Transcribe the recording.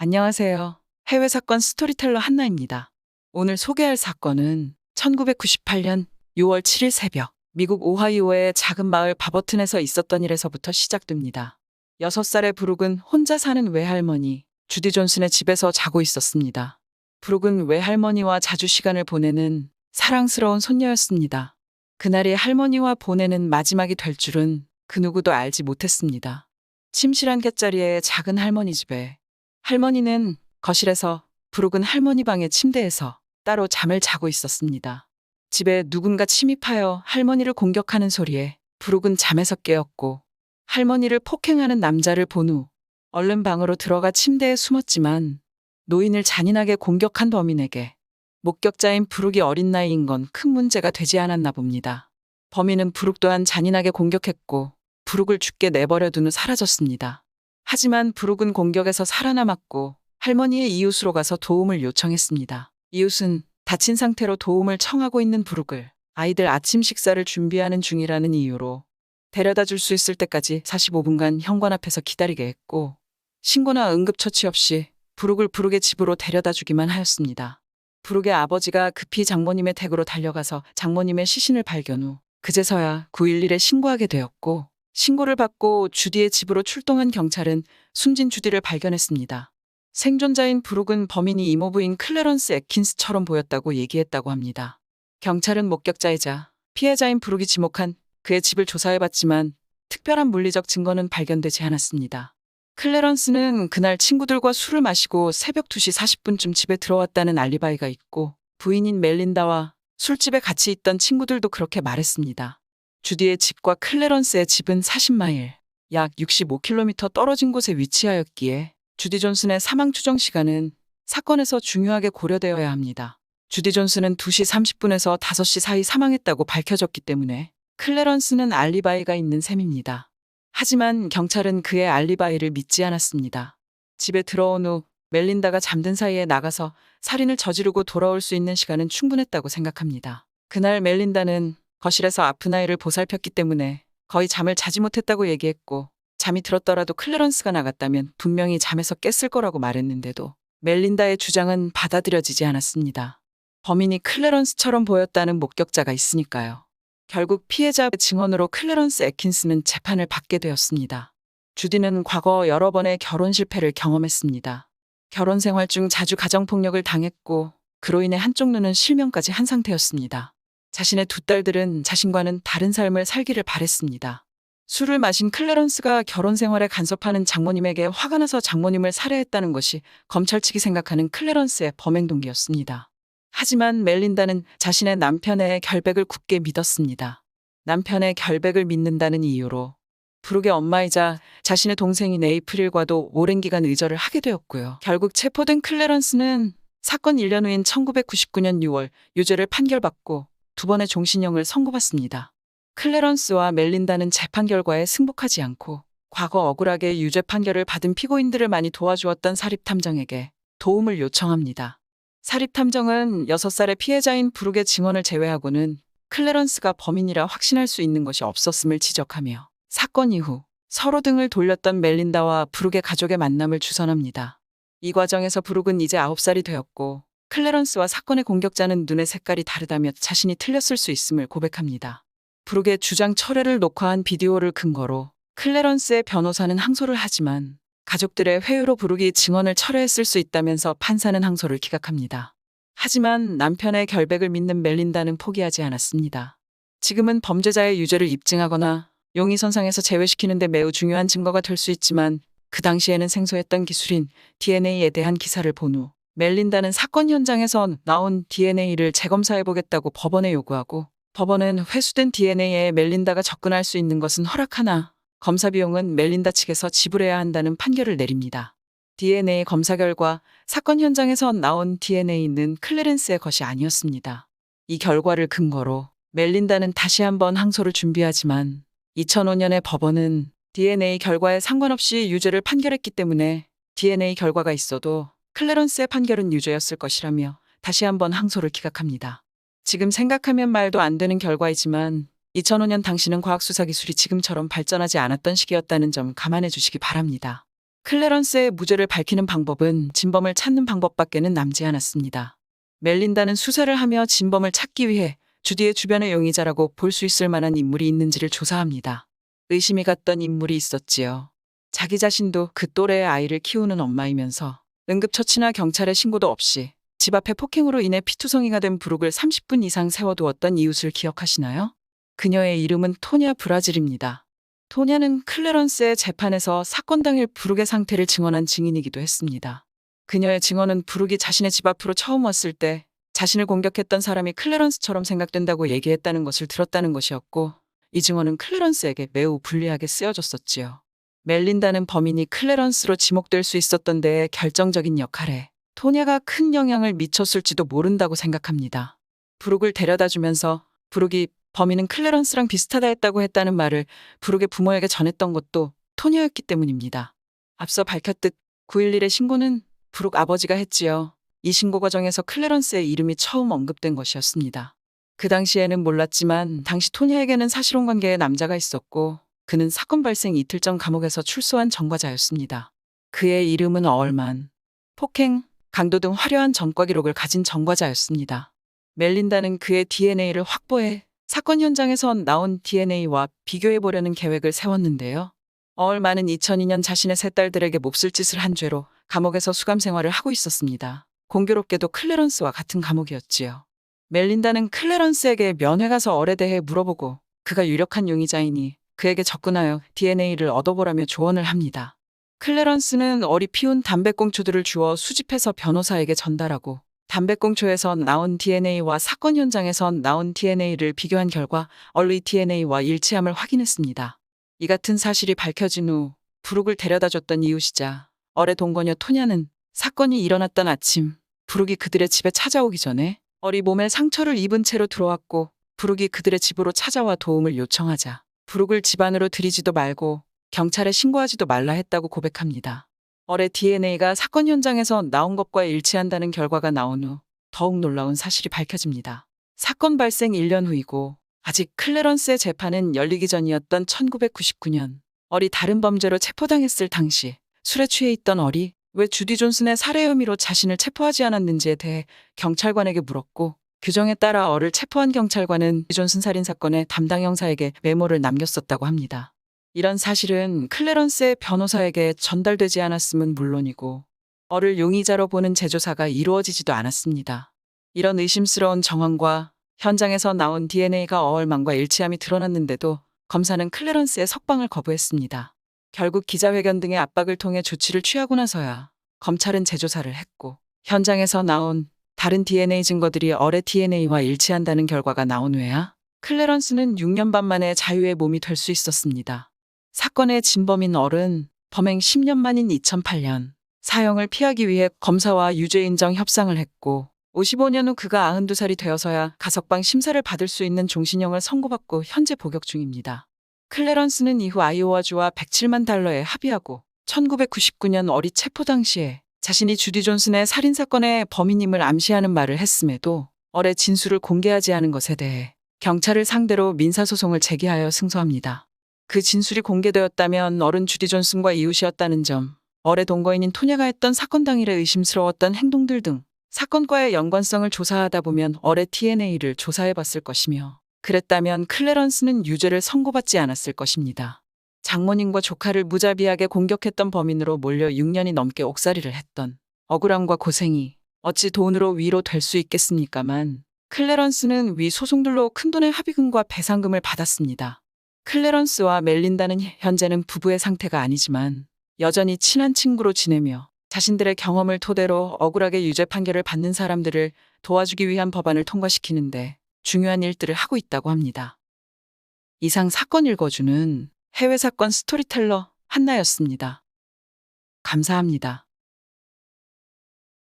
안녕하세요. 해외 사건 스토리텔러 한나입니다. 오늘 소개할 사건은 1998년 6월 7일 새벽 미국 오하이오의 작은 마을 바버튼에서 있었던 일에서부터 시작됩니다. 6살의 브룩은 혼자 사는 외할머니 주디 존슨의 집에서 자고 있었습니다. 브룩은 외할머니와 자주 시간을 보내는 사랑스러운 손녀였습니다. 그날이 할머니와 보내는 마지막이 될 줄은 그 누구도 알지 못했습니다. 침실한 곁자리에 작은 할머니 집에 할머니는 거실에서, 브룩은 할머니 방의 침대에서 따로 잠을 자고 있었습니다. 집에 누군가 침입하여 할머니를 공격하는 소리에 브룩은 잠에서 깨었고 할머니를 폭행하는 남자를 본 후 얼른 방으로 들어가 침대에 숨었지만 노인을 잔인하게 공격한 범인에게 목격자인 브룩이 어린 나이인 건 큰 문제가 되지 않았나 봅니다. 범인은 브룩 또한 잔인하게 공격했고 브룩을 죽게 내버려둔 후 사라졌습니다. 하지만 브룩은 공격에서 살아남았고 할머니의 이웃으로 가서 도움을 요청했습니다. 이웃은 다친 상태로 도움을 청하고 있는 브룩을 아이들 아침 식사를 준비하는 중이라는 이유로 데려다 줄 수 있을 때까지 45분간 현관 앞에서 기다리게 했고 신고나 응급처치 없이 브룩을 브룩의 집으로 데려다 주기만 하였습니다. 브룩의 아버지가 급히 장모님의 댁으로 달려가서 장모님의 시신을 발견 후 그제서야 911에 신고하게 되었고 신고를 받고 주디의 집으로 출동한 경찰은 숨진 주디를 발견했습니다. 생존자인 브룩은 범인이 이모부인 클래런스 애킨스처럼 보였다고 얘기했다고 합니다. 경찰은 목격자이자 피해자인 브룩이 지목한 그의 집을 조사해봤지만 특별한 물리적 증거는 발견되지 않았습니다. 클래런스는 그날 친구들과 술을 마시고 새벽 2시 40분쯤 집에 들어왔다는 알리바이가 있고 부인인 멜린다와 술집에 같이 있던 친구들도 그렇게 말했습니다. 주디의 집과 클래런스의 집은 40마일, 약 65km 떨어진 곳에 위치하였기에 주디 존슨의 사망 추정 시간은 사건에서 중요하게 고려되어야 합니다. 주디 존슨은 2시 30분에서 5시 사이 사망했다고 밝혀졌기 때문에 클래런스는 알리바이가 있는 셈입니다. 하지만 경찰은 그의 알리바이를 믿지 않았습니다. 집에 들어온 후 멜린다가 잠든 사이에 나가서 살인을 저지르고 돌아올 수 있는 시간은 충분했다고 생각합니다. 그날 멜린다는 거실에서 아픈 아이를 보살폈기 때문에 거의 잠을 자지 못했다고 얘기했고 잠이 들었더라도 클래런스가 나갔다면 분명히 잠에서 깼을 거라고 말했는데도 멜린다의 주장은 받아들여지지 않았습니다. 범인이 클래런스처럼 보였다는 목격자가 있으니까요. 결국 피해자의 증언으로 클래런스 애킨스는 재판을 받게 되었습니다. 주디는 과거 여러 번의 결혼 실패를 경험했습니다. 결혼 생활 중 자주 가정폭력을 당했고 그로 인해 한쪽 눈은 실명까지 한 상태였습니다. 자신의 두 딸들은 자신과는 다른 삶을 살기를 바랬습니다. 술을 마신 클래런스가 결혼 생활에 간섭하는 장모님에게 화가 나서 장모님을 살해했다는 것이 검찰 측이 생각하는 클래런스의 범행 동기였습니다. 하지만 멜린다는 자신의 남편의 결백을 굳게 믿었습니다. 남편의 결백을 믿는다는 이유로 브룩의 엄마이자 자신의 동생인 에이프릴과도 오랜 기간 의절을 하게 되었고요. 결국 체포된 클래런스는 사건 1년 후인 1999년 6월 유죄를 판결받고 2번의 종신형을 선고받습니다. 클래런스와 멜린다는 재판 결과에 승복하지 않고 과거 억울하게 유죄 판결을 받은 피고인들을 많이 도와주었던 사립탐정에게 도움을 요청합니다. 사립탐정은 6살의 피해자인 브룩의 증언을 제외하고는 클래런스가 범인이라 확신할 수 있는 것이 없었음을 지적하며 사건 이후 서로 등을 돌렸던 멜린다와 브룩의 가족의 만남을 주선합니다. 이 과정에서 브룩은 이제 9살이 되었고 클래런스와 사건의 공격자는 눈의 색깔이 다르다며 자신이 틀렸을 수 있음을 고백합니다. 브룩의 주장 철회를 녹화한 비디오를 근거로 클래런스의 변호사는 항소를 하지만 가족들의 회유로 브룩이 증언을 철회했을 수 있다면서 판사는 항소를 기각합니다. 하지만 남편의 결백을 믿는 멜린다는 포기하지 않았습니다. 지금은 범죄자의 유죄를 입증하거나 용의선상에서 제외시키는 데 매우 중요한 증거가 될 수 있지만 그 당시에는 생소했던 기술인 DNA에 대한 기사를 본 후 멜린다는 사건 현장에서 나온 DNA를 재검사해보겠다고 법원에 요구하고 법원은 회수된 DNA에 멜린다가 접근할 수 있는 것은 허락하나 검사 비용은 멜린다 측에서 지불해야 한다는 판결을 내립니다. DNA 검사 결과 사건 현장에서 나온 DNA는 클래런스의 것이 아니었습니다. 이 결과를 근거로 멜린다는 다시 한번 항소를 준비하지만 2005년에 법원은 DNA 결과에 상관없이 유죄를 판결했기 때문에 DNA 결과가 있어도 클래런스의 판결은 유죄였을 것이라며 다시 한번 항소를 기각합니다. 지금 생각하면 말도 안 되는 결과이지만 2005년 당시는 과학수사 기술이 지금처럼 발전하지 않았던 시기였다는 점 감안해 주시기 바랍니다. 클래런스의 무죄를 밝히는 방법은 진범을 찾는 방법밖에는 남지 않았습니다. 멜린다는 수사를 하며 진범을 찾기 위해 주디의 주변의 용의자라고 볼 수 있을 만한 인물이 있는지를 조사합니다. 의심이 갔던 인물이 있었지요. 자기 자신도 그 또래의 아이를 키우는 엄마이면서 응급처치나 경찰에 신고도 없이 집 앞에 폭행으로 인해 피투성이가 된 브룩을 30분 이상 세워두었던 이웃을 기억하시나요? 그녀의 이름은 토냐 브라질입니다. 토냐는 클래런스의 재판에서 사건 당일 브룩의 상태를 증언한 증인이기도 했습니다. 그녀의 증언은 브룩이 자신의 집 앞으로 처음 왔을 때 자신을 공격했던 사람이 클래런스처럼 생각된다고 얘기했다는 것을 들었다는 것이었고, 이 증언은 클래런스에게 매우 불리하게 쓰여졌었지요. 멜린다는 범인이 클래런스로 지목될 수 있었던 데에 결정적인 역할에 토냐가 큰 영향을 미쳤을지도 모른다고 생각합니다. 브룩을 데려다주면서 브룩이 범인은 클래런스랑 비슷하다 했다는 말을 브룩의 부모에게 전했던 것도 토냐였기 때문입니다. 앞서 밝혔듯 911의 신고는 브룩 아버지가 했지요. 이 신고 과정에서 클래런스의 이름이 처음 언급된 것이었습니다. 그 당시에는 몰랐지만 당시 토냐에게는 사실혼 관계의 남자가 있었고, 그는 사건 발생 이틀 전 감옥에서 출소한 전과자였습니다. 그의 이름은 어얼만. 폭행, 강도 등 화려한 전과 기록을 가진 전과자였습니다. 멜린다는 그의 DNA를 확보해 사건 현장에서 나온 DNA와 비교해보려는 계획을 세웠는데요. 어얼만은 2002년 자신의 세 딸들에게 몹쓸 짓을 한 죄로 감옥에서 수감 생활을 하고 있었습니다. 공교롭게도 클래런스와 같은 감옥이었지요. 멜린다는 클래런스에게 면회 가서 얼에 대해 물어보고 그가 유력한 용의자이니 그에게 접근하여 DNA를 얻어보라며 조언을 합니다. 클래런스는 얼이 피운 담배꽁초들을 주워 수집해서 변호사에게 전달하고 담배꽁초에서 나온 DNA와 사건 현장에서 나온 DNA를 비교한 결과 얼의 DNA와 일치함을 확인했습니다. 이 같은 사실이 밝혀진 후 브룩을 데려다줬던 이웃이자 얼의 동거녀 토냐는 사건이 일어났던 아침 브룩이 그들의 집에 찾아오기 전에 얼이 몸에 상처를 입은 채로 들어왔고, 브룩이 그들의 집으로 찾아와 도움을 요청하자 브룩을 집 안으로 들이지도 말고 경찰에 신고하지도 말라 했다고 고백합니다. 얼의 DNA가 사건 현장에서 나온 것과 일치한다는 결과가 나온 후 더욱 놀라운 사실이 밝혀집니다. 사건 발생 1년 후이고 아직 클래런스의 재판은 열리기 전이었던 1999년, 얼이 다른 범죄로 체포당했을 당시 술에 취해 있던 얼이 왜 주디 존슨의 살해 혐의로 자신을 체포하지 않았는지에 대해 경찰관에게 물었고, 규정에 따라 얼을 체포한 경찰관은 주디 존슨 살인 사건의 담당 형사에게 메모를 남겼었다고 합니다. 이런 사실은 클래런스의 변호사에게 전달되지 않았음은 물론이고 얼을 용의자로 보는 재조사가 이루어지지도 않았습니다. 이런 의심스러운 정황과 현장에서 나온 DNA가 어얼만과 일치함이 드러났는데도 검사는 클래런스의 석방을 거부했습니다. 결국 기자회견 등의 압박을 통해 조치를 취하고 나서야 검찰은 재조사를 했고, 현장에서 나온 다른 DNA 증거들이 얼의 DNA와 일치한다는 결과가 나온 후에야 클래런스는 6년 반 만에 자유의 몸이 될 수 있었습니다. 사건의 진범인 얼은 범행 10년 만인 2008년 사형을 피하기 위해 검사와 유죄 인정 협상을 했고, 55년 후 그가 92살이 되어서야 가석방 심사를 받을 수 있는 종신형을 선고받고 현재 복역 중입니다. 클래런스는 이후 아이오와주와 107만 달러에 합의하고 1999년 얼이 체포 당시에 자신이 주디 존슨의 살인사건의 범인임을 암시하는 말을 했음에도 얼의 진술을 공개하지 않은 것에 대해 경찰을 상대로 민사소송을 제기하여 승소합니다. 그 진술이 공개되었다면 얼은 주디 존슨과 이웃이었다는 점, 얼의 동거인인 토냐가 했던 사건 당일에 의심스러웠던 행동들 등 사건과의 연관성을 조사하다 보면 얼의 DNA를 조사해봤을 것이며, 그랬다면 클래런스는 유죄를 선고받지 않았을 것입니다. 장모님과 조카를 무자비하게 공격했던 범인으로 몰려 6년이 넘게 옥살이를 했던 억울함과 고생이 어찌 돈으로 위로될 수 있겠습니까만, 클래런스는 위 소송들로 큰돈의 합의금과 배상금을 받았습니다. 클래런스와 멜린다는 현재는 부부의 상태가 아니지만 여전히 친한 친구로 지내며 자신들의 경험을 토대로 억울하게 유죄 판결을 받는 사람들을 도와주기 위한 법안을 통과시키는데 중요한 일들을 하고 있다고 합니다. 이상 사건 읽어주는 해외사건 스토리텔러 한나였습니다. 감사합니다.